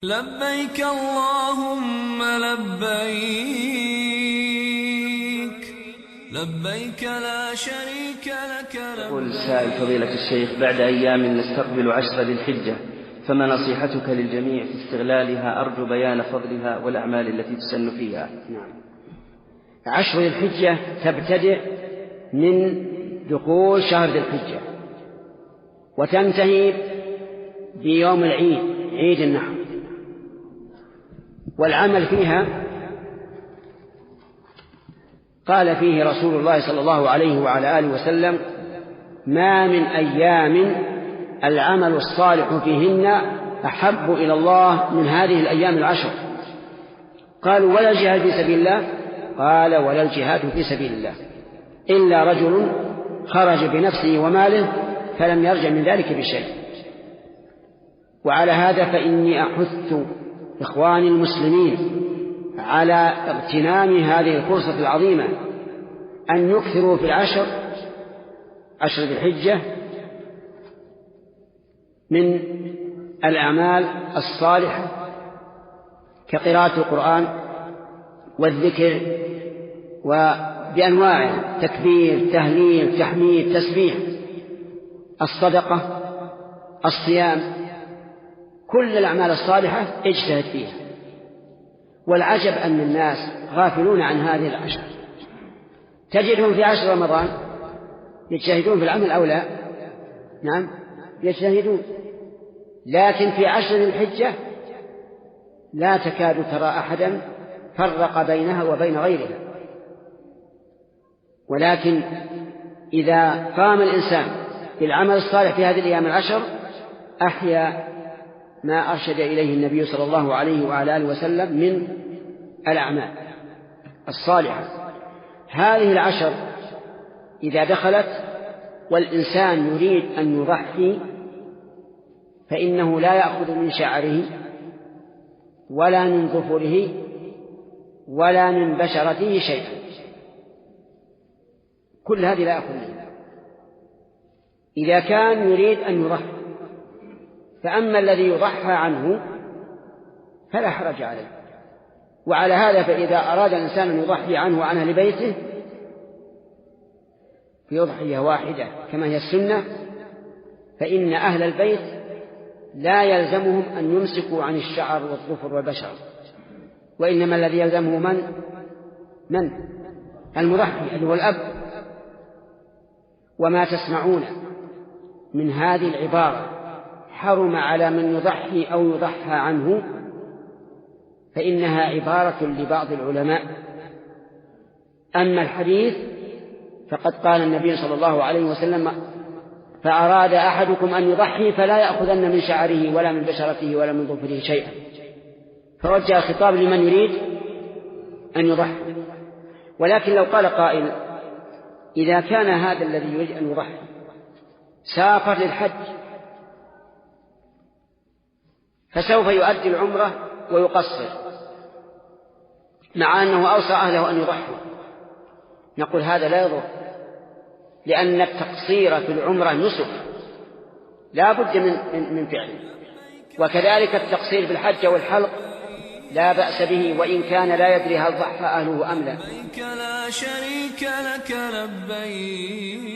لبيك اللهم لبيك لبيك لا شريك لك يقول السائل: فضيلة الشيخ، بعد أيام نستقبل 10 ذي الحجة، فما نصيحتك للجميع في استغلالها؟ أرجو بيان فضلها والأعمال التي تسن فيها. نعم. 10 ذي الحجة تبتدئ من دخول شهر ذي الحجة وتنتهي بيوم العيد، عيد النحر، والعمل فيها قال فيه رسول الله صلى الله عليه وعلى آله وسلم: ما من أيام العمل الصالح فيهن أحب إلى الله من هذه الأيام 10. قالوا: ولا الجهاد في سبيل الله؟ قال: ولا الجهاد في سبيل الله إلا رجل خرج بنفسه وماله فلم يرجع من ذلك بشيء. وعلى هذا فإني أحث إخواني المسلمين على اغتنام هذه الفرصة العظيمة، أن يكثروا في 10 ذي الحجة من الأعمال الصالحة كقراءة القرآن والذكر وبأنواعه: تكبير، تهليل، تحميد، تسبيح، الصدقة، الصيام، كل الأعمال الصالحة اجتهد فيها. والعجب أن الناس غافلون عن هذه 10. تجدهم في 10 رمضان يجتهدون في العمل أو لا؟ نعم يجتهدون، لكن في 10 ذي الحجة لا تكاد ترى أحدا فرق بينها وبين غيرها. ولكن إذا قام الإنسان بالعمل الصالح في هذه الأيام 10 أحيا ما أرشد إليه النبي صلى الله عليه وعلى آله وسلم من الأعمال الصالحة. هذه 10 إذا دخلت والإنسان يريد أن يضحي فإنه لا يأخذ من شعره ولا من ظفره ولا من بشرته شيئا، كل هذه لا يأخذ منها إذا كان يريد أن يضحي. فأما الذي يضحى عنه فلا حرج عليه. وعلى هذا فإذا أراد الإنسان أن يضحي عنه وعن أهل بيته في أضحية واحدة كما هي السنة، فإن أهل البيت لا يلزمهم أن يمسكوا عن الشعر والظفر والبشر، وإنما الذي يلزمه من؟ المضحي اللي هو الأب. وما تسمعون من هذه العبارة حرم على من يضحي أو يضحى عنه فإنها عبارة لبعض العلماء. أما الحديث فقد قال النبي صلى الله عليه وسلم: فأراد أحدكم أن يضحي فلا يأخذن من شعره ولا من بشرته ولا من ظفره شيئا، فوجه الخطاب لمن يريد أن يضحي. ولكن لو قال قائل: إذا كان هذا الذي يريد أن يضحي سافر للحج فسوف يؤدي العمرة ويقصر مع أنه أوصى أهله أن يضحوا، نقول هذا لا يضر، لأن التقصير في العمرة نسك لا بد من فعله. وكذلك التقصير في الحج والحلق لا بأس به وإن كان لا يدري هل ضحى أهله أم لا. لبيك لا شريك لك لبيك